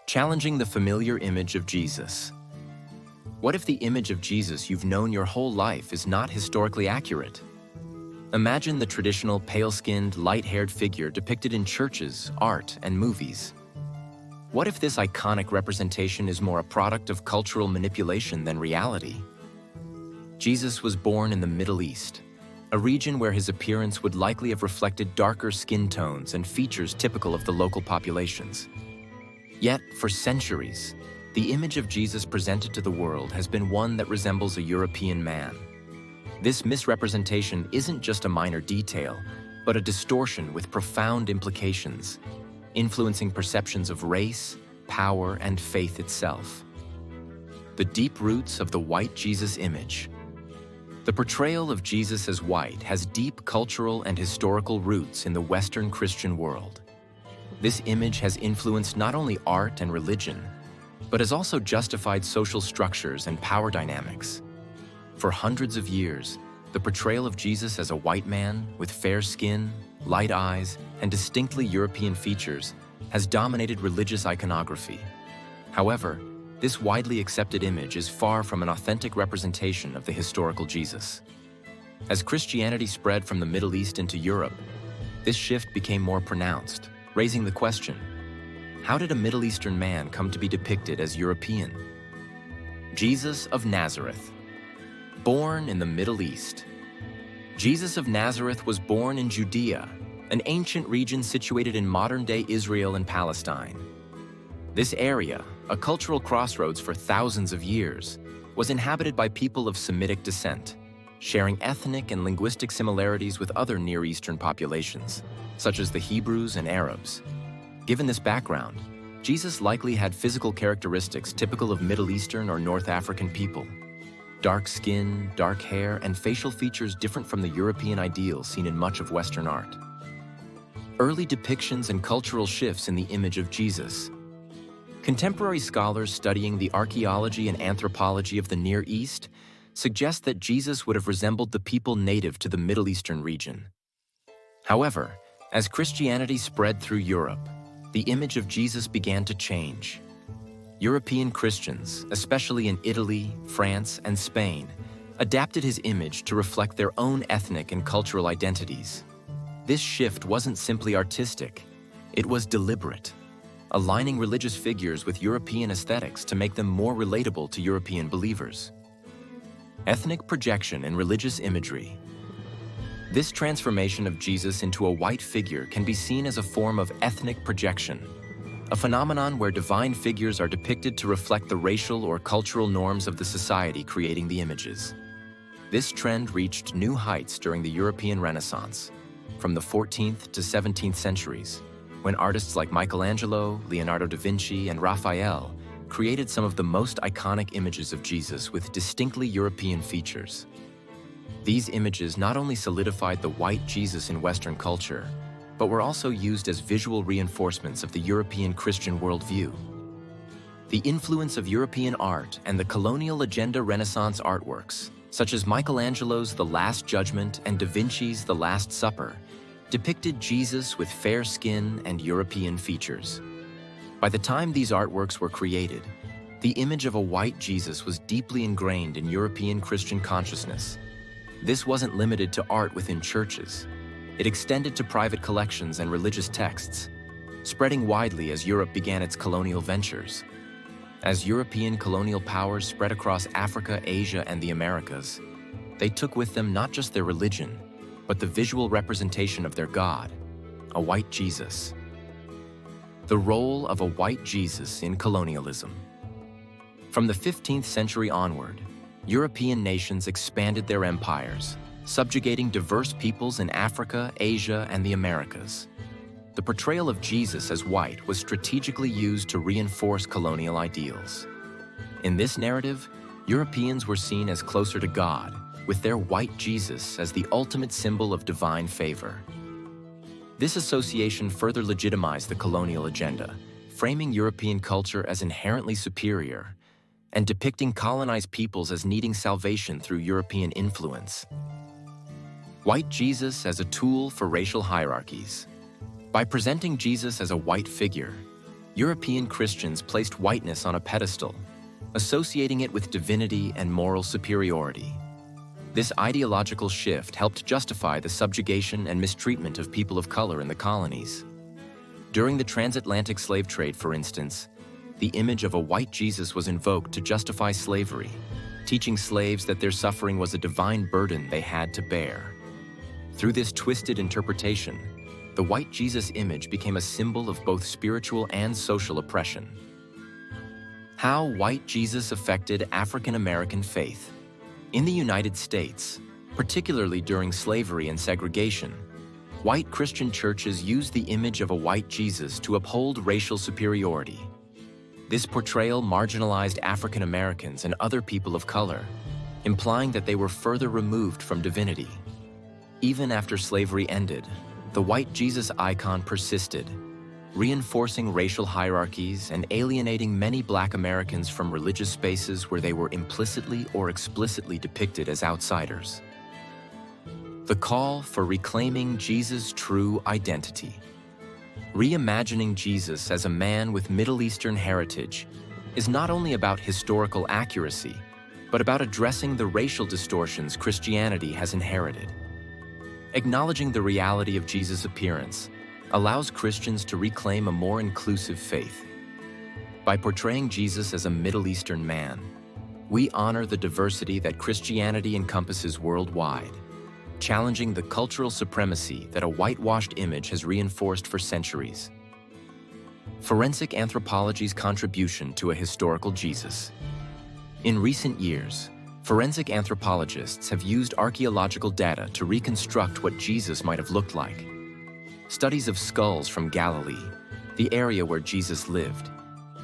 Challenging the familiar image of Jesus. What if the image of Jesus you've known your whole life is not historically accurate? Imagine the traditional pale-skinned, light-haired figure depicted in churches, art, and movies. What if this iconic representation is more a product of cultural manipulation than reality? Jesus was born in the Middle East, a region where his appearance would likely have reflected darker skin tones and features typical of the local populations. Yet, for centuries, the image of Jesus presented to the world has been one that resembles a European man. This misrepresentation isn't just a minor detail, but a distortion with profound implications, influencing perceptions of race, power, and faith itself. The deep roots of the white Jesus image. The portrayal of Jesus as white has deep cultural and historical roots in the Western Christian world. This image has influenced not only art and religion, but has also justified social structures and power dynamics. For hundreds of years, the portrayal of Jesus as a white man with fair skin, light eyes, and distinctly European features has dominated religious iconography. However, this widely accepted image is far from an authentic representation of the historical Jesus. As Christianity spread from the Middle East into Europe, this shift became more pronounced, raising the question, how did a Middle Eastern man come to be depicted as European? Jesus of Nazareth. Born in the Middle East. Jesus of Nazareth was born in Judea, an ancient region situated in modern-day Israel and Palestine. This area, a cultural crossroads for thousands of years, was inhabited by people of Semitic descent, sharing ethnic and linguistic similarities with other Near Eastern populations, such as the Hebrews and Arabs. Given this background, Jesus likely had physical characteristics typical of Middle Eastern or North African people. Dark skin, dark hair, and facial features different from the European ideals seen in much of Western art. Early depictions and cultural shifts in the image of Jesus. Contemporary scholars studying the archaeology and anthropology of the Near East suggest that Jesus would have resembled the people native to the Middle Eastern region. However, as Christianity spread through Europe, the image of Jesus began to change. European Christians, especially in Italy, France, and Spain, adapted his image to reflect their own ethnic and cultural identities. This shift wasn't simply artistic, it was deliberate, aligning religious figures with European aesthetics to make them more relatable to European believers. Ethnic projection and religious imagery. This transformation of Jesus into a white figure can be seen as a form of ethnic projection, a phenomenon where divine figures are depicted to reflect the racial or cultural norms of the society creating the images. This trend reached new heights during the European Renaissance, from the 14th to 17th centuries, when artists like Michelangelo, Leonardo da Vinci, and Raphael created some of the most iconic images of Jesus with distinctly European features. These images not only solidified the white Jesus in Western culture, but were also used as visual reinforcements of the European Christian worldview. The influence of European art and the colonial agenda Renaissance artworks, such as Michelangelo's The Last Judgment and Da Vinci's The Last Supper, depicted Jesus with fair skin and European features. By the time these artworks were created, the image of a white Jesus was deeply ingrained in European Christian consciousness. This wasn't limited to art within churches. It extended to private collections and religious texts, spreading widely as Europe began its colonial ventures. As European colonial powers spread across Africa, Asia, and the Americas, they took with them not just their religion, but the visual representation of their God, a white Jesus. The role of a white Jesus in colonialism. From the 15th century onward, European nations expanded their empires, subjugating diverse peoples in Africa, Asia, and the Americas. The portrayal of Jesus as white was strategically used to reinforce colonial ideals. In this narrative, Europeans were seen as closer to God, with their white Jesus as the ultimate symbol of divine favor. This association further legitimized the colonial agenda, framing European culture as inherently superior and depicting colonized peoples as needing salvation through European influence. White Jesus as a tool for racial hierarchies. By presenting Jesus as a white figure, European Christians placed whiteness on a pedestal, associating it with divinity and moral superiority. This ideological shift helped justify the subjugation and mistreatment of people of color in the colonies. During the transatlantic slave trade, for instance, the image of a white Jesus was invoked to justify slavery, teaching slaves that their suffering was a divine burden they had to bear. Through this twisted interpretation, the white Jesus image became a symbol of both spiritual and social oppression. How white Jesus affected African American faith. In the United States, particularly during slavery and segregation, white Christian churches used the image of a white Jesus to uphold racial superiority. This portrayal marginalized African Americans and other people of color, implying that they were further removed from divinity. Even after slavery ended, the white Jesus icon persisted, reinforcing racial hierarchies and alienating many Black Americans from religious spaces where they were implicitly or explicitly depicted as outsiders. The call for reclaiming Jesus' true identity. Reimagining Jesus as a man with Middle Eastern heritage is not only about historical accuracy, but about addressing the racial distortions Christianity has inherited. Acknowledging the reality of Jesus' appearance allows Christians to reclaim a more inclusive faith. By portraying Jesus as a Middle Eastern man, we honor the diversity that Christianity encompasses worldwide, challenging the cultural supremacy that a whitewashed image has reinforced for centuries. Forensic anthropology's contribution to a historical Jesus. In recent years, forensic anthropologists have used archaeological data to reconstruct what Jesus might have looked like. Studies of skulls from Galilee, the area where Jesus lived,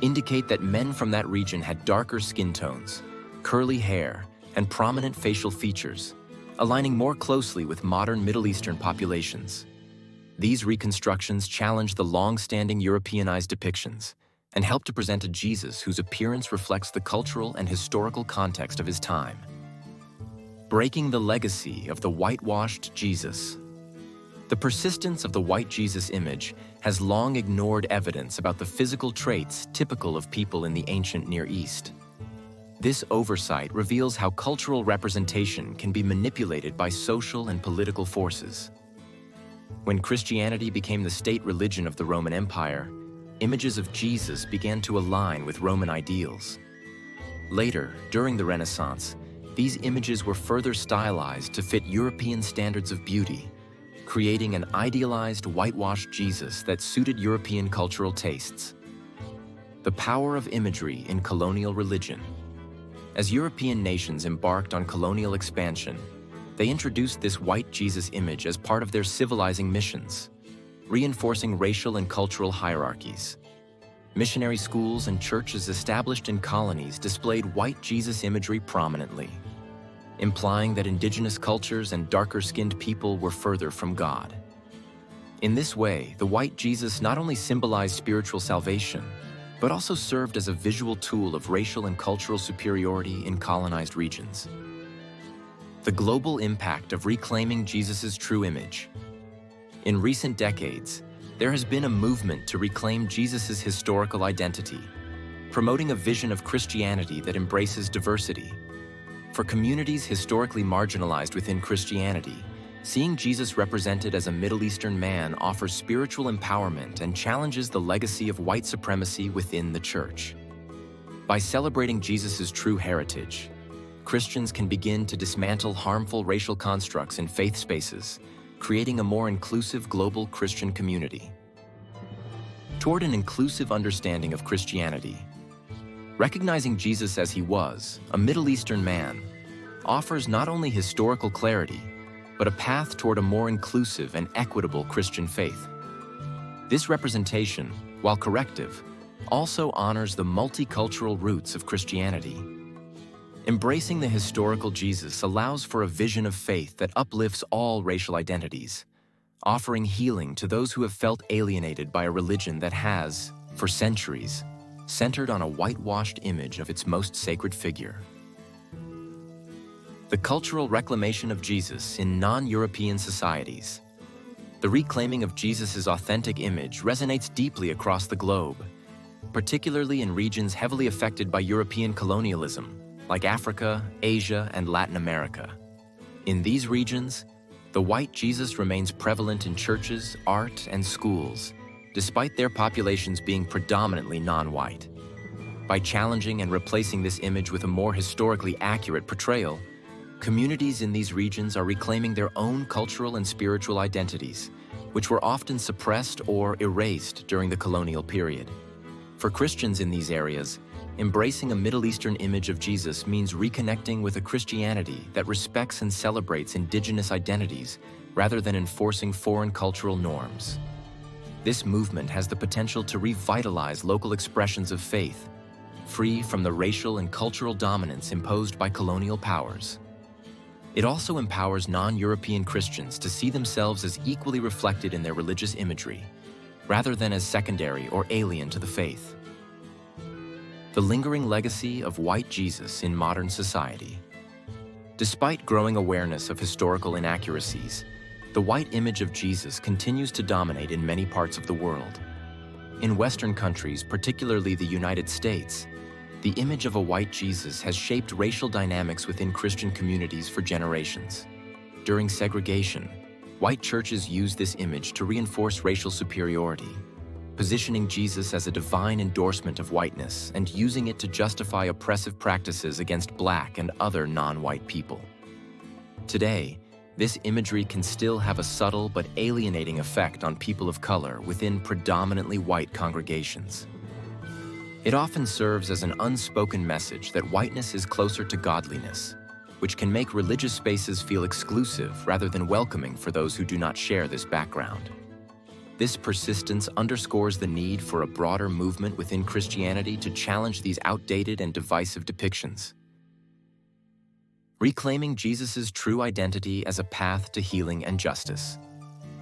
indicate that men from that region had darker skin tones, curly hair, and prominent facial features, aligning more closely with modern Middle Eastern populations. These reconstructions challenge the long-standing Europeanized depictions and help to present a Jesus whose appearance reflects the cultural and historical context of his time. Breaking the legacy of the whitewashed Jesus. The persistence of the white Jesus image has long ignored evidence about the physical traits typical of people in the ancient Near East. This oversight reveals how cultural representation can be manipulated by social and political forces. When Christianity became the state religion of the Roman Empire, images of Jesus began to align with Roman ideals. Later, during the Renaissance, these images were further stylized to fit European standards of beauty, creating an idealized, whitewashed Jesus that suited European cultural tastes. The power of imagery in colonial religion. As European nations embarked on colonial expansion, they introduced this white Jesus image as part of their civilizing missions, reinforcing racial and cultural hierarchies. Missionary schools and churches established in colonies displayed white Jesus imagery prominently, implying that indigenous cultures and darker-skinned people were further from God. In this way, the white Jesus not only symbolized spiritual salvation, but also served as a visual tool of racial and cultural superiority in colonized regions. The global impact of reclaiming Jesus' true image. In recent decades, there has been a movement to reclaim Jesus' historical identity, promoting a vision of Christianity that embraces diversity. For communities historically marginalized within Christianity, seeing Jesus represented as a Middle Eastern man offers spiritual empowerment and challenges the legacy of white supremacy within the church. By celebrating Jesus' true heritage, Christians can begin to dismantle harmful racial constructs in faith spaces, creating a more inclusive global Christian community. Toward an inclusive understanding of Christianity, recognizing Jesus as he was, a Middle Eastern man, offers not only historical clarity, but a path toward a more inclusive and equitable Christian faith. This representation, while corrective, also honors the multicultural roots of Christianity. Embracing the historical Jesus allows for a vision of faith that uplifts all racial identities, offering healing to those who have felt alienated by a religion that has, for centuries, centered on a whitewashed image of its most sacred figure. The cultural reclamation of Jesus in non-European societies. The reclaiming of Jesus' authentic image resonates deeply across the globe, particularly in regions heavily affected by European colonialism, like Africa, Asia, and Latin America. In these regions, the white Jesus remains prevalent in churches, art, and schools, despite their populations being predominantly non-white. By challenging and replacing this image with a more historically accurate portrayal, communities in these regions are reclaiming their own cultural and spiritual identities, which were often suppressed or erased during the colonial period. For Christians in these areas, embracing a Middle Eastern image of Jesus means reconnecting with a Christianity that respects and celebrates indigenous identities rather than enforcing foreign cultural norms. This movement has the potential to revitalize local expressions of faith, free from the racial and cultural dominance imposed by colonial powers. It also empowers non-European Christians to see themselves as equally reflected in their religious imagery, rather than as secondary or alien to the faith. The lingering legacy of white Jesus in modern society. Despite growing awareness of historical inaccuracies, the white image of Jesus continues to dominate in many parts of the world. In Western countries, particularly the United States, the image of a white Jesus has shaped racial dynamics within Christian communities for generations. During segregation, white churches used this image to reinforce racial superiority, positioning Jesus as a divine endorsement of whiteness and using it to justify oppressive practices against Black and other non-white people. Today, this imagery can still have a subtle but alienating effect on people of color within predominantly white congregations. It often serves as an unspoken message that whiteness is closer to godliness, which can make religious spaces feel exclusive rather than welcoming for those who do not share this background. This persistence underscores the need for a broader movement within Christianity to challenge these outdated and divisive depictions. Reclaiming Jesus' true identity as a path to healing and justice.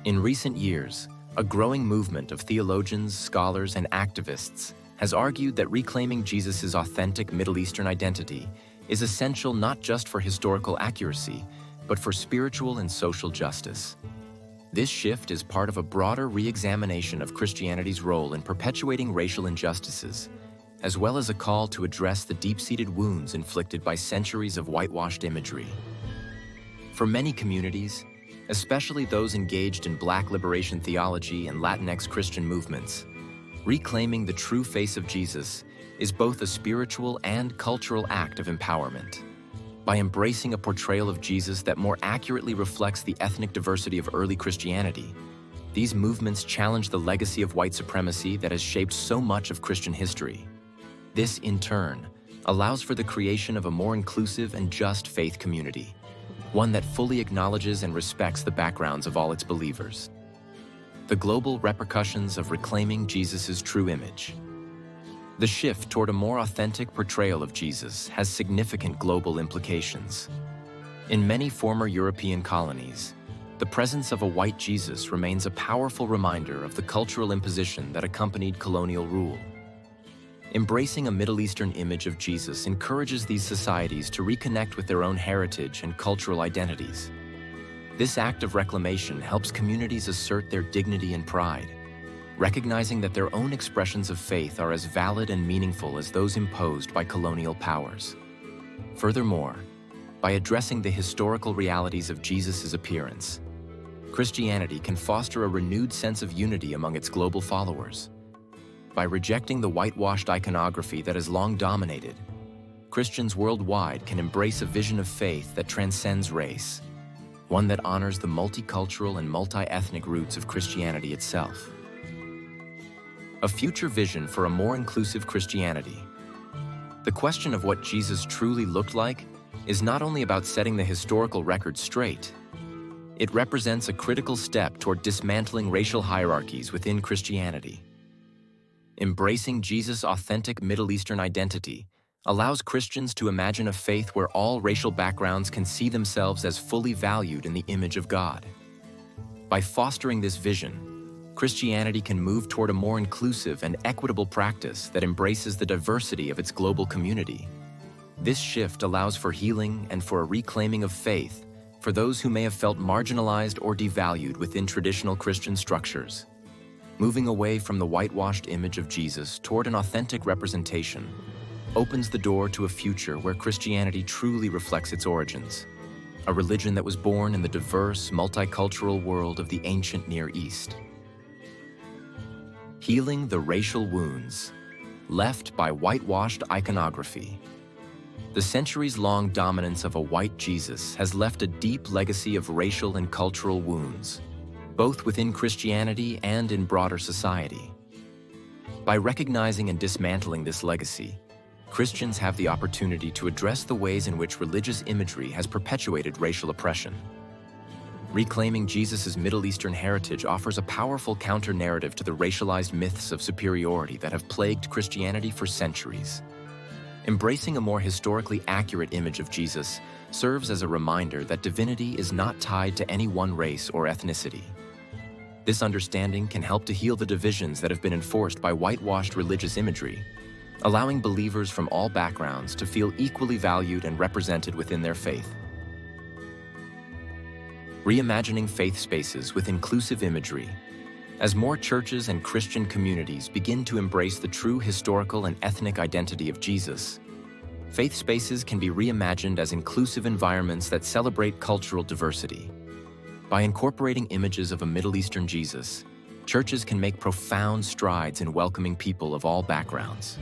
In recent years, a growing movement of theologians, scholars, and activists has argued that reclaiming Jesus' authentic Middle Eastern identity is essential not just for historical accuracy, but for spiritual and social justice. This shift is part of a broader re-examination of Christianity's role in perpetuating racial injustices, as well as a call to address the deep-seated wounds inflicted by centuries of whitewashed imagery. For many communities, especially those engaged in Black liberation theology and Latinx Christian movements, reclaiming the true face of Jesus is both a spiritual and cultural act of empowerment. By embracing a portrayal of Jesus that more accurately reflects the ethnic diversity of early Christianity, these movements challenge the legacy of white supremacy that has shaped so much of Christian history. This, in turn, allows for the creation of a more inclusive and just faith community, one that fully acknowledges and respects the backgrounds of all its believers. The global repercussions of reclaiming Jesus' true image. The shift toward a more authentic portrayal of Jesus has significant global implications. In many former European colonies, the presence of a white Jesus remains a powerful reminder of the cultural imposition that accompanied colonial rule. Embracing a Middle Eastern image of Jesus encourages these societies to reconnect with their own heritage and cultural identities. This act of reclamation helps communities assert their dignity and pride, recognizing that their own expressions of faith are as valid and meaningful as those imposed by colonial powers. Furthermore, by addressing the historical realities of Jesus' appearance, Christianity can foster a renewed sense of unity among its global followers. By rejecting the whitewashed iconography that has long dominated, Christians worldwide can embrace a vision of faith that transcends race, one that honors the multicultural and multi-ethnic roots of Christianity itself. A future vision for a more inclusive Christianity. The question of what Jesus truly looked like is not only about setting the historical record straight. It represents a critical step toward dismantling racial hierarchies within Christianity. Embracing Jesus' authentic Middle Eastern identity allows Christians to imagine a faith where all racial backgrounds can see themselves as fully valued in the image of God. By fostering this vision, Christianity can move toward a more inclusive and equitable practice that embraces the diversity of its global community. This shift allows for healing and for a reclaiming of faith for those who may have felt marginalized or devalued within traditional Christian structures. Moving away from the whitewashed image of Jesus toward an authentic representation opens the door to a future where Christianity truly reflects its origins, a religion that was born in the diverse, multicultural world of the ancient Near East. Healing the racial wounds left by whitewashed iconography. The centuries-long dominance of a white Jesus has left a deep legacy of racial and cultural wounds, both within Christianity and in broader society. By recognizing and dismantling this legacy, Christians have the opportunity to address the ways in which religious imagery has perpetuated racial oppression. Reclaiming Jesus' Middle Eastern heritage offers a powerful counter-narrative to the racialized myths of superiority that have plagued Christianity for centuries. Embracing a more historically accurate image of Jesus serves as a reminder that divinity is not tied to any one race or ethnicity. This understanding can help to heal the divisions that have been enforced by whitewashed religious imagery, allowing believers from all backgrounds to feel equally valued and represented within their faith. Reimagining faith spaces with inclusive imagery. As more churches and Christian communities begin to embrace the true historical and ethnic identity of Jesus, faith spaces can be reimagined as inclusive environments that celebrate cultural diversity. By incorporating images of a Middle Eastern Jesus, churches can make profound strides in welcoming people of all backgrounds.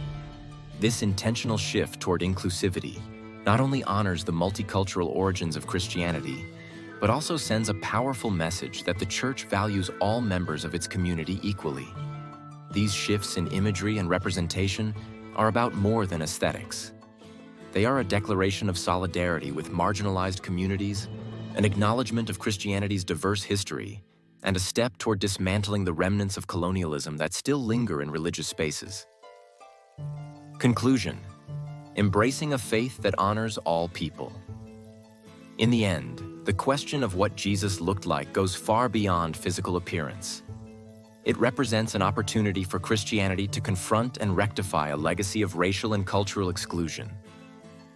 This intentional shift toward inclusivity not only honors the multicultural origins of Christianity, but also sends a powerful message that the church values all members of its community equally. These shifts in imagery and representation are about more than aesthetics. They are a declaration of solidarity with marginalized communities, an acknowledgement of Christianity's diverse history, and a step toward dismantling the remnants of colonialism that still linger in religious spaces. Conclusion: embracing a faith that honors all people. In the end, the question of what Jesus looked like goes far beyond physical appearance. It represents an opportunity for Christianity to confront and rectify a legacy of racial and cultural exclusion.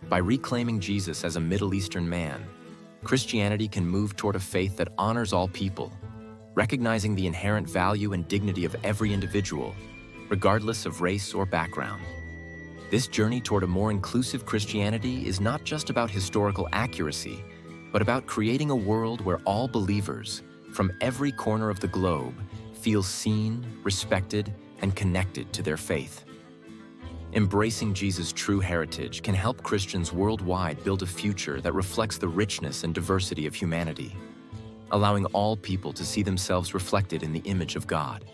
By reclaiming Jesus as a Middle Eastern man, Christianity can move toward a faith that honors all people, recognizing the inherent value and dignity of every individual, regardless of race or background. This journey toward a more inclusive Christianity is not just about historical accuracy, but about creating a world where all believers, from every corner of the globe, feel seen, respected, and connected to their faith. Embracing Jesus' true heritage can help Christians worldwide build a future that reflects the richness and diversity of humanity, allowing all people to see themselves reflected in the image of God.